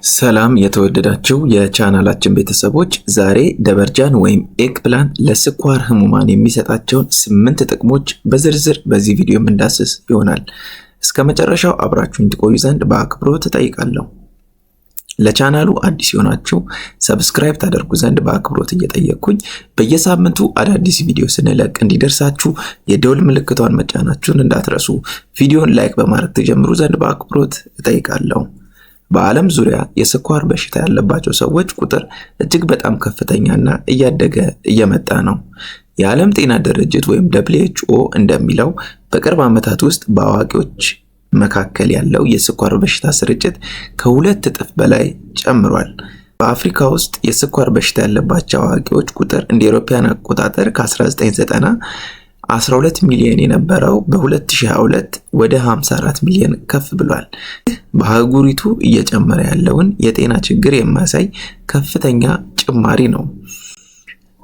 ሰላም የተወደዳችሁ የቻናላችን ቤተሰቦች፣ ዛሬ ደበርጃን ወይም ኤግፕላንት ለስኳር ህሙማን የሚሰጣቸውን 8 ጥቅሞች በዝርዝር በዚህ ቪዲዮ የምንዳስስ ይሆናል። እስከ መጨረሻው አብራችሁን ትቆዩ ዘንድ በአክብሮት እጠይቃለሁ። ለቻናሉ አዲስ የሆናችሁ ሰብስክራይብ ታደርጉ ዘንድ በአክብሮት እየጠየቅኩኝ በየሳምንቱ አዳዲስ ቪዲዮ ስንለቅ እንዲደርሳችሁ የደወል ምልክቷን መጫናችሁን እንዳትረሱ፣ ቪዲዮን ላይክ በማድረግ ተጀምሩ ዘንድ በአክብሮት እጠይቃለሁ። በዓለም ዙሪያ የስኳር በሽታ ያለባቸው ሰዎች ቁጥር እጅግ በጣም ከፍተኛና እያደገ እየመጣ ነው። የዓለም ጤና ድርጅት ወይም WHO እንደሚለው በቅርብ ዓመታት ውስጥ በአዋቂዎች መካከል ያለው የስኳር በሽታ ስርጭት ከ2 እጥፍ በላይ ጨምሯል። በአፍሪካ ውስጥ የስኳር በሽታ ያለባቸው አዋቂዎች ቁጥር እንደ አውሮፓውያን አቆጣጠር ከ1990 12 ሚሊዮን የነበረው በ2022 ወደ 54 ሚሊዮን ከፍ ብሏል። በአህጉሪቱ እየጨመረ ያለውን የጤና ችግር የሚያሳይ ከፍተኛ ጭማሪ ነው።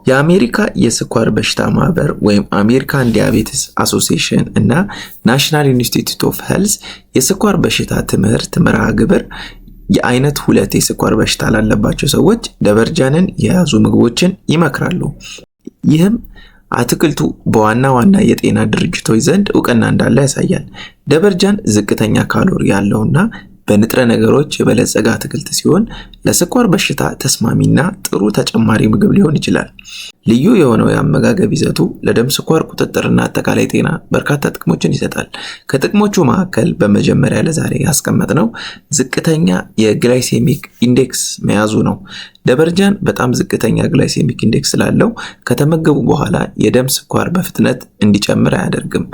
የአሜሪካ የስኳር በሽታ ማህበር ወይም አሜሪካን ዲያቤቲስ አሶሲዬሽን እና ናሽናል ኢንስቲትዩት ኦፍ ሄልዝ የስኳር በሽታ ትምህርት መርሃ ግብር የአይነት 2 የስኳር በሽታ ላለባቸው ሰዎች ደበርጃንን የያዙ ምግቦችን ይመክራሉ። ይህም አትክልቱ በዋና የጤና ድርጅቶች ዘንድ እውቅና እንዳለ ያሳያል። ደበርጃን ዝቅተኛ ካሎሪ ያለውና በንጥረ ነገሮች የበለጸገ አትክልት ሲሆን ለስኳር በሽታ ተስማሚና ጥሩ ተጨማሪ ምግብ ሊሆን ይችላል። ልዩ የሆነው የአመጋገብ ይዘቱ ለደም ስኳር ቁጥጥርና አጠቃላይ ጤና በርካታ ጥቅሞችን ይሰጣል። ከጥቅሞቹ መካከል በመጀመሪያ ለዛሬ ያስቀመጥነው ዝቅተኛ የግላይሴሚክ ኢንዴክስ መያዙ ነው። ደበርጃን በጣም ዝቅተኛ ግላይሴሚክ ኢንዴክስ ስላለው ከተመገቡ በኋላ የደም ስኳር በፍጥነት እንዲጨምር አያደርግም።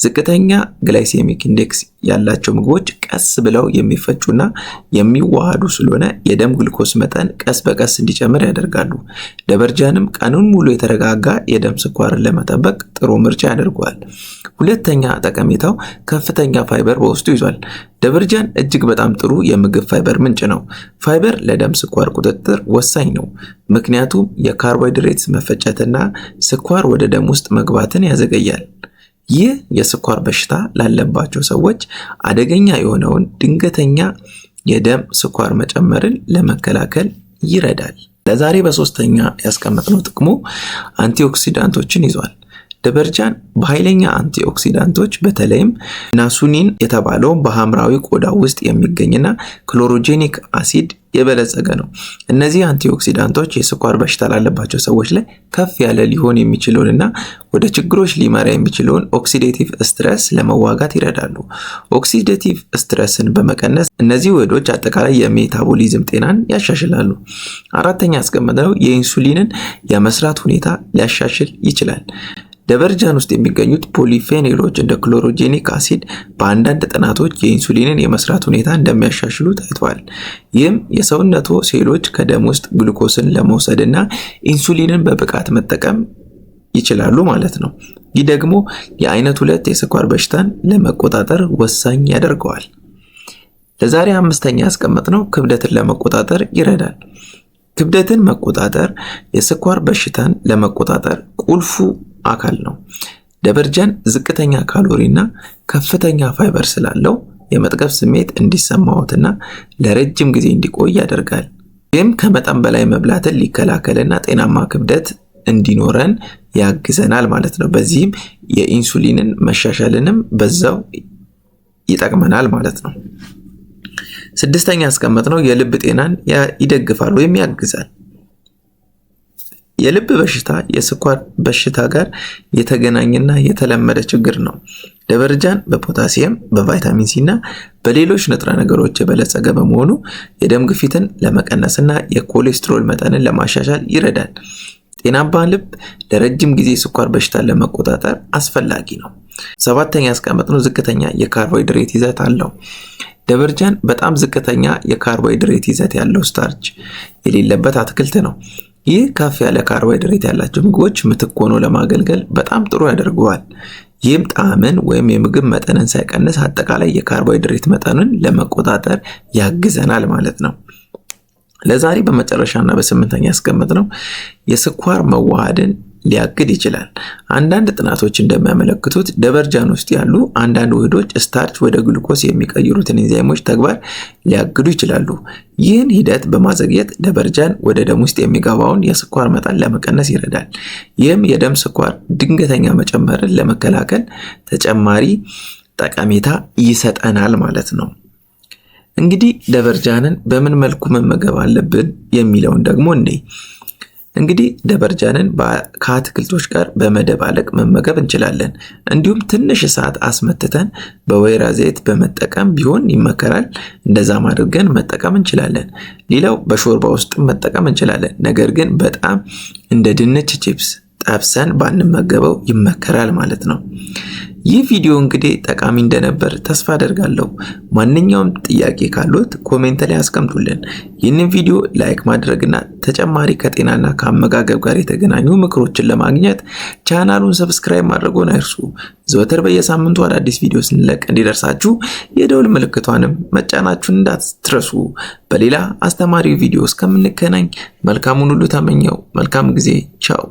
ዝቅተኛ ግላይሴሚክ ኢንዴክስ ያላቸው ምግቦች ቀስ ብለው የሚፈጩና የሚዋሃዱ ስለሆነ የደም ግሉኮስ መጠን ቀስ በቀስ እንዲጨምር ያደርጋሉ። ደበርጃንም ቀኑን ሙሉ የተረጋጋ የደም ስኳርን ለመጠበቅ ጥሩ ምርጫ ያደርገዋል። ሁለተኛ ጠቀሜታው ከፍተኛ ፋይበር በውስጡ ይዟል። ደበርጃን እጅግ በጣም ጥሩ የምግብ ፋይበር ምንጭ ነው። ፋይበር ለደም ስኳር ቁጥጥር ወሳኝ ነው፣ ምክንያቱም የካርቦሃይድሬትስ መፈጨትና ስኳር ወደ ደም ውስጥ መግባትን ያዘገያል። ይህ የስኳር በሽታ ላለባቸው ሰዎች አደገኛ የሆነውን ድንገተኛ የደም ስኳር መጨመርን ለመከላከል ይረዳል። ለዛሬ በሶስተኛ ያስቀመጥነው ጥቅሙ አንቲኦክሲዳንቶችን ይዟል። ደበርጃን በኃይለኛ አንቲኦክሲዳንቶች በተለይም ናሱኒን የተባለው በሐምራዊ ቆዳ ውስጥ የሚገኝና ክሎሮጄኒክ አሲድ የበለጸገ ነው። እነዚህ አንቲኦክሲዳንቶች የስኳር በሽታ ላለባቸው ሰዎች ላይ ከፍ ያለ ሊሆን የሚችለውንና ወደ ችግሮች ሊመራ የሚችለውን ኦክሲዴቲቭ ስትረስ ለመዋጋት ይረዳሉ። ኦክሲዴቲቭ ስትረስን በመቀነስ እነዚህ ውህዶች አጠቃላይ የሜታቦሊዝም ጤናን ያሻሽላሉ። አራተኛ ያስቀመጥነው የኢንሱሊንን የመስራት ሁኔታ ሊያሻሽል ይችላል። ደበርጃን ውስጥ የሚገኙት ፖሊፌኖሎች እንደ ክሎሮጄኒክ አሲድ በአንዳንድ ጥናቶች የኢንሱሊንን የመስራት ሁኔታ እንደሚያሻሽሉ ታይቷል። ይህም የሰውነቱ ሴሎች ከደም ውስጥ ግሉኮስን ለመውሰድና ኢንሱሊንን በብቃት መጠቀም ይችላሉ ማለት ነው። ይህ ደግሞ የአይነት 2 የስኳር በሽታን ለመቆጣጠር ወሳኝ ያደርገዋል። ለዛሬ አምስተኛ ያስቀመጥነው ክብደትን ለመቆጣጠር ይረዳል። ክብደትን መቆጣጠር የስኳር በሽታን ለመቆጣጠር ቁልፉ አካል ነው። ደበርጃን ዝቅተኛ ካሎሪና ከፍተኛ ፋይበር ስላለው የመጥገብ ስሜት እንዲሰማዎትና ለረጅም ጊዜ እንዲቆይ ያደርጋል። ይህም ከመጠን በላይ መብላትን ሊከላከልና ጤናማ ክብደት እንዲኖረን ያግዘናል ማለት ነው። በዚህም የኢንሱሊንን መሻሻልንም በዛው ይጠቅመናል ማለት ነው። ስድስተኛ ያስቀመጥነው የልብ ጤናን ይደግፋል ወይም ያግዛል። የልብ በሽታ የስኳር በሽታ ጋር የተገናኘና የተለመደ ችግር ነው። ደበርጃን በፖታሲየም፣ በቫይታሚን ሲ እና በሌሎች ንጥረ ነገሮች የበለጸገ በመሆኑ የደም ግፊትን ለመቀነስና የኮሌስትሮል መጠንን ለማሻሻል ይረዳል። ጤናማ ልብ ለረጅም ጊዜ ስኳር በሽታን ለመቆጣጠር አስፈላጊ ነው። ሰባተኛ ያስቀመጥነው ዝቅተኛ የካርቦሃይድሬት ይዘት አለው። ደበርጃን በጣም ዝቅተኛ የካርቦሃይድሬት ይዘት ያለው ስታርች የሌለበት አትክልት ነው። ይህ ከፍ ያለ ካርቦሃይድሬት ያላቸው ምግቦች ምትክ ሆኖ ለማገልገል በጣም ጥሩ ያደርገዋል። ይህም ጣዕምን ወይም የምግብ መጠንን ሳይቀንስ አጠቃላይ የካርቦሃይድሬት መጠንን ለመቆጣጠር ያግዘናል ማለት ነው። ለዛሬ በመጨረሻና በስምንተኛ ያስቀመጥነው የስኳር መዋሃድን ሊያግድ ይችላል። አንዳንድ ጥናቶች እንደሚያመለክቱት ደበርጃን ውስጥ ያሉ አንዳንድ ውህዶች ስታርች ወደ ግሉኮስ የሚቀይሩትን ኤንዛይሞች ተግባር ሊያግዱ ይችላሉ። ይህን ሂደት በማዘግየት ደበርጃን ወደ ደም ውስጥ የሚገባውን የስኳር መጠን ለመቀነስ ይረዳል። ይህም የደም ስኳር ድንገተኛ መጨመርን ለመከላከል ተጨማሪ ጠቀሜታ ይሰጠናል ማለት ነው። እንግዲህ ደበርጃንን በምን መልኩ መመገብ አለብን የሚለውን ደግሞ እንግዲህ ደበርጃንን ከአትክልቶች ጋር በመደባለቅ መመገብ እንችላለን። እንዲሁም ትንሽ እሳት አስመትተን በወይራ ዘይት በመጠቀም ቢሆን ይመከራል። እንደዛም አድርገን መጠቀም እንችላለን። ሌላው በሾርባ ውስጥ መጠቀም እንችላለን። ነገር ግን በጣም እንደ ድንች ቺፕስ ጠብሰን ባንመገበው ይመከራል ማለት ነው። ይህ ቪዲዮ እንግዲህ ጠቃሚ እንደነበር ተስፋ አደርጋለሁ። ማንኛውም ጥያቄ ካሉት ኮሜንት ላይ አስቀምጡልን። ይህንን ቪዲዮ ላይክ ማድረግና ተጨማሪ ከጤናና ከአመጋገብ ጋር የተገናኙ ምክሮችን ለማግኘት ቻናሉን ሰብስክራይብ ማድረጉን አይርሱ። ዘወትር በየሳምንቱ አዳዲስ ቪዲዮ ስንለቅ እንዲደርሳችሁ የደውል ምልክቷንም መጫናችሁን እንዳትረሱ። በሌላ አስተማሪ ቪዲዮ እስከምንገናኝ መልካሙን ሁሉ ተመኘው። መልካም ጊዜ። ቻው።